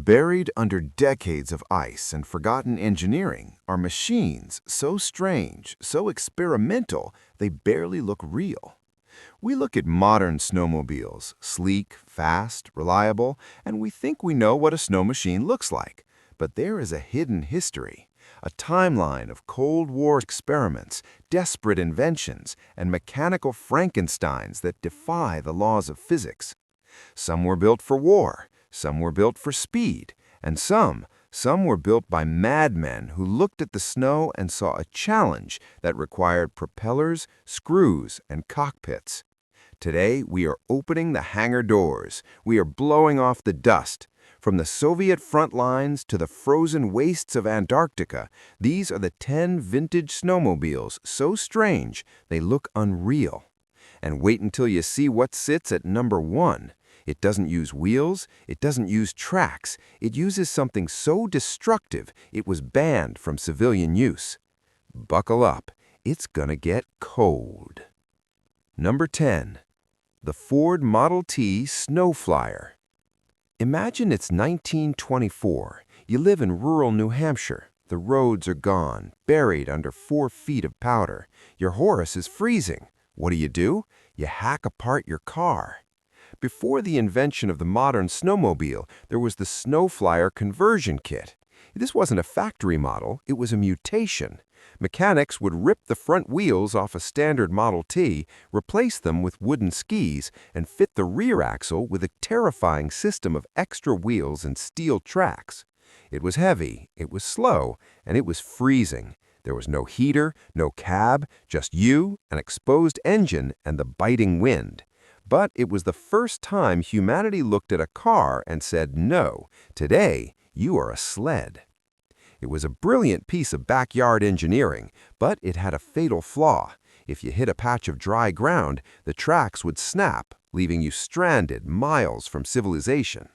Buried under decades of ice and forgotten engineering are machines so strange, so experimental, they barely look real. We look at modern snowmobiles, sleek, fast, reliable, and we think we know what a snow machine looks like. But there is a hidden history, a timeline of Cold War experiments, desperate inventions, and mechanical Frankensteins that defy the laws of physics. Some were built for war, some were built for speed, and some were built by madmen who looked at the snow and saw a challenge that required propellers, screws, and cockpits. Today, we are opening the hangar doors. We are blowing off the dust. From the Soviet front lines to the frozen wastes of Antarctica, these are the 10 vintage snowmobiles so strange they look unreal. And wait until you see what sits at number 1. It doesn't use wheels, it doesn't use tracks, it uses something so destructive it was banned from civilian use. Buckle up, it's gonna get cold. Number 10. The Ford Model T Snow Flyer. Imagine it's 1924. You live in rural New Hampshire. The roads are gone, buried under 4 feet of powder. Your Horse is freezing. What do? You hack apart your car. Before the invention of the modern snowmobile, there was the Snow Flyer conversion kit. This wasn't a factory model, it was a mutation. Mechanics would rip the front wheels off a standard Model T, replace them with wooden skis, and fit the rear axle with a terrifying system of extra wheels and steel tracks. It was heavy, it was slow, and it was freezing. There was no heater, no cab, just you, an exposed engine, and the biting wind. But it was the first time humanity looked at a car and said, no, today you are a sled. It was a brilliant piece of backyard engineering, but it had a fatal flaw. If you hit a patch of dry ground, the tracks would snap, leaving you stranded miles from civilization.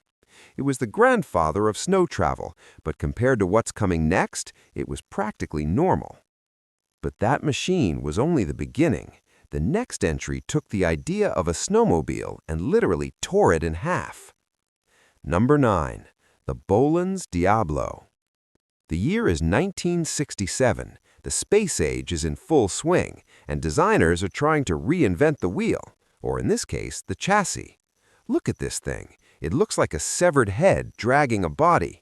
It was the grandfather of snow travel, but compared to what's coming next, it was practically normal. But that machine was only the beginning. The next entry took the idea of a snowmobile and literally tore it in half. Number 9. The Bolens Diablo. The year is 1967. The space age is in full swing, and designers are trying to reinvent the wheel, or in this case, the chassis. Look at this thing. It looks like a severed head dragging a body.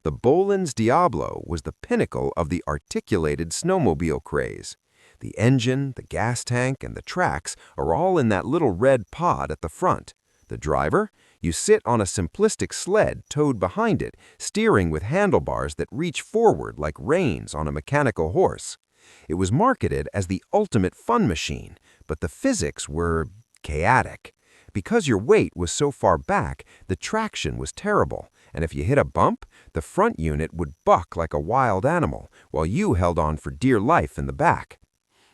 The Bolens Diablo was the pinnacle of the articulated snowmobile craze. The engine, the gas tank, and the tracks are all in that little red pod at the front. The driver? You sit on a simplistic sled towed behind it, steering with handlebars that reach forward like reins on a mechanical horse. It was marketed as the ultimate fun machine, but the physics were chaotic. Because your weight was so far back, the traction was terrible, and if you hit a bump, the front unit would buck like a wild animal, while you held on for dear life in the back.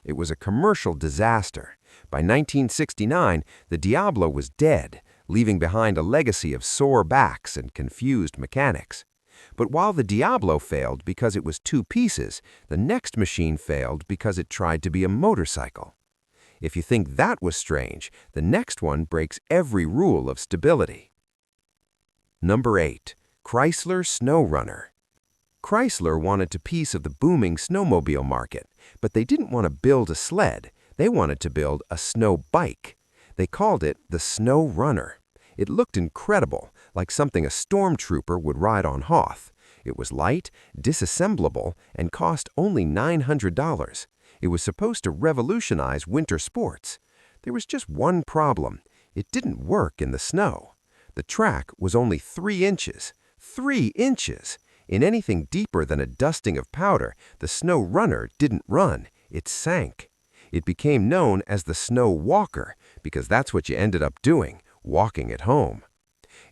It was a commercial disaster. By 1969, the Diablo was dead, leaving behind a legacy of sore backs and confused mechanics. But while the Diablo failed because it was 2 pieces, the next machine failed because it tried to be a motorcycle. If you think that was strange, the next one breaks every rule of stability. Number 8. Chrysler Snowrunner. Chrysler wanted a piece of the booming snowmobile market, but they didn't want to build a sled. They wanted to build a snow bike. They called it the Snowrunner. It looked incredible, like something a stormtrooper would ride on Hoth. It was light, disassemblable, and cost only $900. It was supposed to revolutionize winter sports. There was just one problem. It didn't work in the snow. The track was only 3 inches. 3 inches! In anything deeper than a dusting of powder, the Snowrunner didn't run. It sank. It became known as the Snow Walker because that's what you ended up doing, walking it home.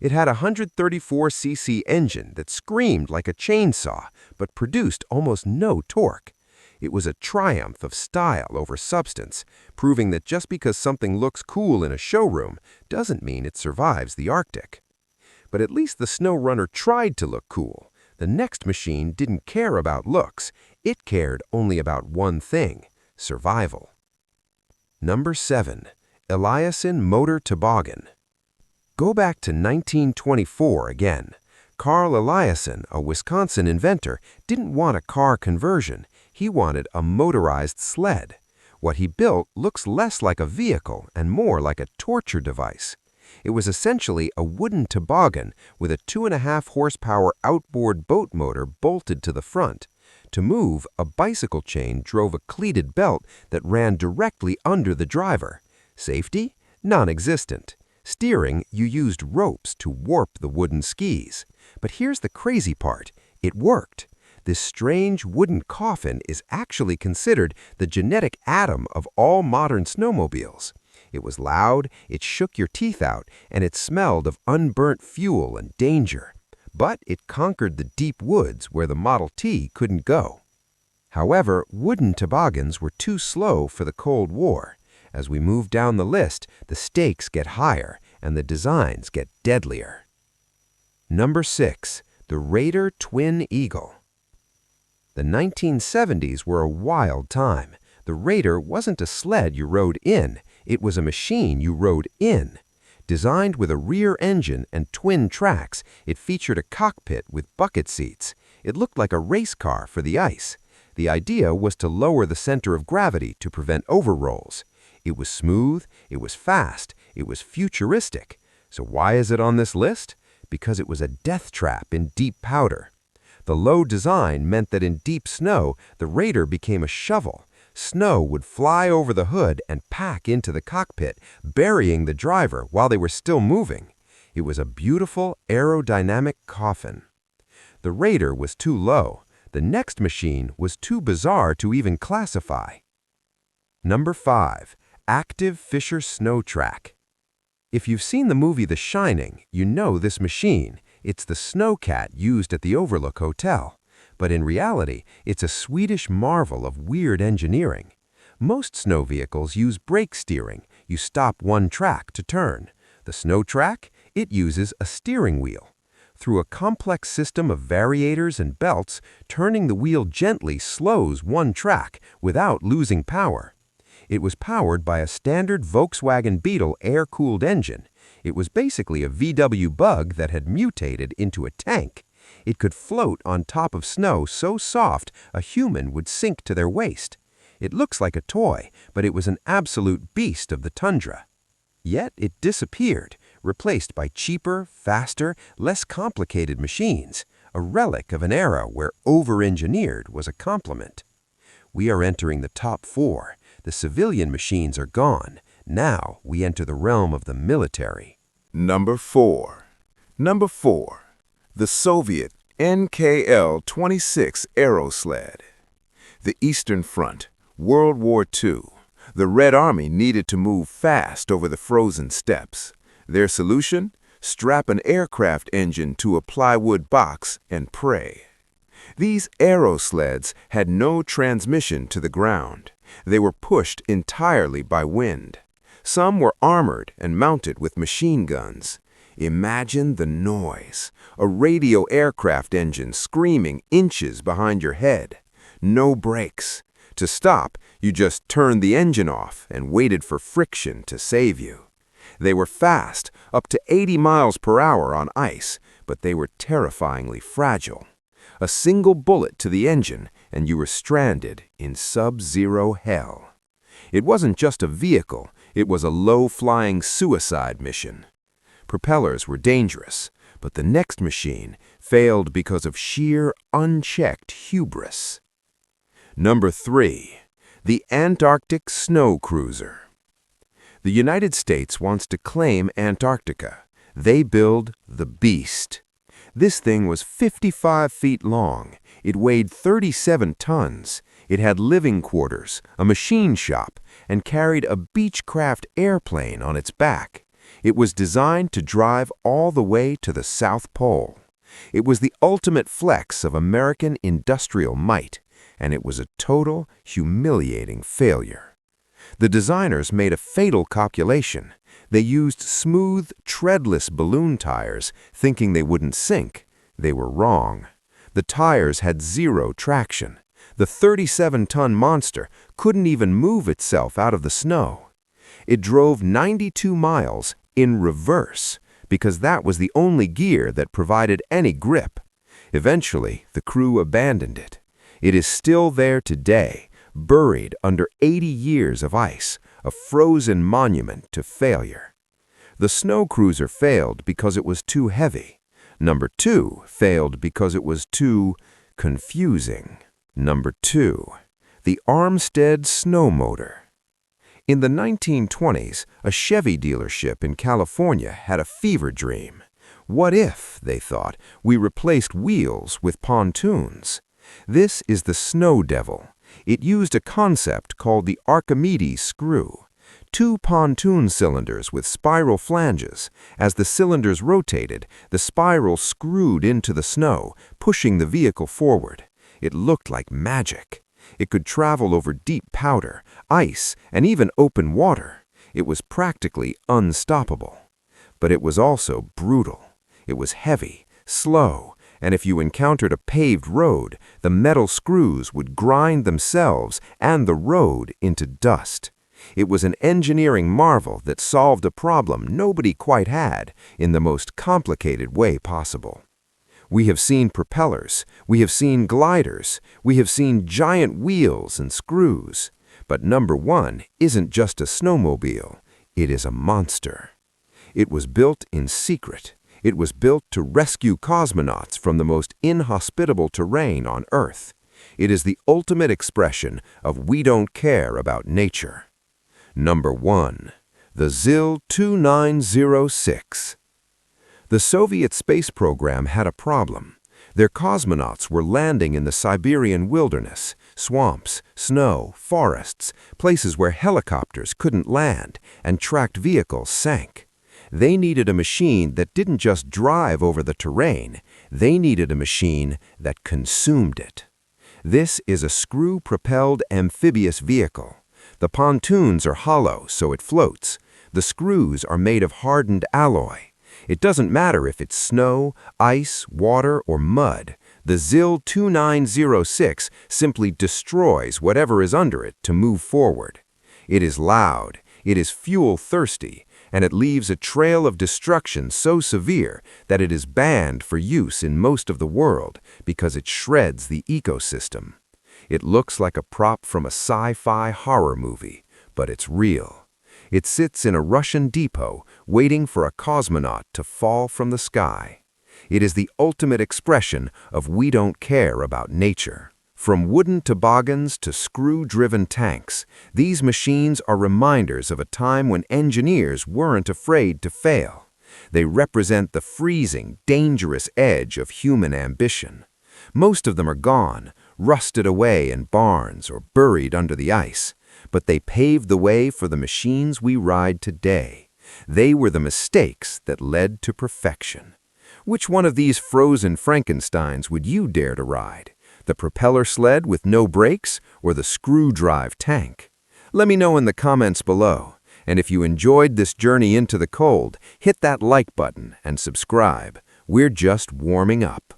It had a 134cc engine that screamed like a chainsaw but produced almost no torque. It was a triumph of style over substance, proving that just because something looks cool in a showroom doesn't mean it survives the Arctic. But at least the Snowrunner tried to look cool. The next machine didn't care about looks. It cared only about one thing: survival. Number 7. Eliason Motor Toboggan. Go back to 1924 again. Carl Eliason, a Wisconsin inventor, didn't want a car conversion. He wanted a motorized sled. What he built looks less like a vehicle and more like a torture device. It was essentially a wooden toboggan with a 2.5 horsepower outboard boat motor bolted to the front. To move, a bicycle chain drove a cleated belt that ran directly under the driver. Safety? Non-existent. Steering, you used ropes to warp the wooden skis. But here's the crazy part. It worked. This strange wooden coffin is actually considered the genetic atom of all modern snowmobiles. It was loud, it shook your teeth out, and it smelled of unburnt fuel and danger. But it conquered the deep woods where the Model T couldn't go. However, wooden toboggans were too slow for the Cold War. As we move down the list, the stakes get higher and the designs get deadlier. Number 6. The Raider Twin Eagle. The 1970s were a wild time. The Raider wasn't a sled you rode in, it was a machine you rode in. Designed with a rear engine and twin tracks, it featured a cockpit with bucket seats. It looked like a race car for the ice. The idea was to lower the center of gravity to prevent overrolls. It was smooth, it was fast, it was futuristic. So why is it on this list? Because it was a death trap in deep powder. The low design meant that in deep snow, the Raider became a shovel. Snow would fly over the hood and pack into the cockpit, burying the driver while they were still moving. It was a beautiful aerodynamic coffin. The Raider was too low. The next machine was too bizarre to even classify. Number 5. Active Fisher Snow-Trac. If you've seen the movie The Shining, you know this machine. It's the snowcat used at the Overlook Hotel. But in reality, it's a Swedish marvel of weird engineering. Most snow vehicles use brake steering. You stop one track to turn. The Snow-Trac, it uses a steering wheel. Through a complex system of variators and belts, turning the wheel gently slows one track without losing power. It was powered by a standard Volkswagen Beetle air-cooled engine. It was basically a VW Bug that had mutated into a tank. It could float on top of snow so soft a human would sink to their waist. It looks like a toy, but it was an absolute beast of the tundra. Yet it disappeared, replaced by cheaper, faster, less complicated machines, a relic of an era where over-engineered was a compliment. We are entering the top 4. The civilian machines are gone. Now we enter the realm of the military. Number 4. The Soviet NKL-26 Aerosled. The Eastern Front, World War II. The Red Army needed to move fast over the frozen steppes. Their solution? Strap an aircraft engine to a plywood box and pray. These aerosleds had no transmission to the ground. They were pushed entirely by wind. Some were armored and mounted with machine guns. Imagine the noise. A radio aircraft engine screaming inches behind your head. No brakes. To stop, you just turned the engine off and waited for friction to save you. They were fast, up to 80 miles per hour on ice, but they were terrifyingly fragile. A single bullet to the engine, and you were stranded in sub-zero hell. It wasn't just a vehicle, it was a low-flying suicide mission. Propellers were dangerous, but the next machine failed because of sheer, unchecked hubris. Number 3. The Antarctic Snow Cruiser. The United States wants to claim Antarctica. They build the Beast. This thing was 55 feet long. It weighed 37 tons. It had living quarters, a machine shop, and carried a Beechcraft airplane on its back. It was designed to drive all the way to the South Pole. It was the ultimate flex of American industrial might, and it was a total, humiliating failure. The designers made a fatal calculation. They used smooth, treadless balloon tires, thinking they wouldn't sink. They were wrong. The tires had zero traction. The 37-ton monster couldn't even move itself out of the snow. It drove 92 miles in reverse because that was the only gear that provided any grip. Eventually, the crew abandoned it. It is still there today, buried under 80 years of ice, a frozen monument to failure. The snow cruiser failed because it was too heavy. Number 2 failed because it was too confusing. Number 2. The Armstead snow motor. In the 1920s, a Chevy dealership in California had a fever dream. What if, they thought, we replaced wheels with pontoons? This is the Snow Devil. It used a concept called the Archimedes screw. 2 pontoon cylinders with spiral flanges. As the cylinders rotated, the spiral screwed into the snow, pushing the vehicle forward. It looked like magic. It could travel over deep powder, ice, and even open water. It was practically unstoppable. But it was also brutal. It was heavy, slow, and if you encountered a paved road, the metal screws would grind themselves and the road into dust. It was an engineering marvel that solved a problem nobody quite had in the most complicated way possible. We have seen propellers, we have seen gliders, we have seen giant wheels and screws. But number 1 isn't just a snowmobile, it is a monster. It was built in secret. It was built to rescue cosmonauts from the most inhospitable terrain on Earth. It is the ultimate expression of we don't care about nature. Number 1. The ZIL-2906. The Soviet space program had a problem. Their cosmonauts were landing in the Siberian wilderness, swamps, snow, forests, places where helicopters couldn't land and tracked vehicles sank. They needed a machine that didn't just drive over the terrain, they needed a machine that consumed it. This is a screw-propelled amphibious vehicle. The pontoons are hollow, so it floats. The screws are made of hardened alloy. It doesn't matter if it's snow, ice, water, or mud. The ZIL-2906 simply destroys whatever is under it to move forward. It is loud, it is fuel-thirsty, and it leaves a trail of destruction so severe that it is banned for use in most of the world because it shreds the ecosystem. It looks like a prop from a sci-fi horror movie, but it's real. It sits in a Russian depot waiting for a cosmonaut to fall from the sky. It is the ultimate expression of we don't care about nature. From wooden toboggans to screw-driven tanks, these machines are reminders of a time when engineers weren't afraid to fail. They represent the freezing, dangerous edge of human ambition. Most of them are gone, rusted away in barns or buried under the ice. But they paved the way for the machines we ride today. They were the mistakes that led to perfection. Which one of these frozen Frankensteins would you dare to ride? The propeller sled with no brakes or the screw-drive tank? Let me know in the comments below. And if you enjoyed this journey into the cold, hit that like button and subscribe. We're just warming up.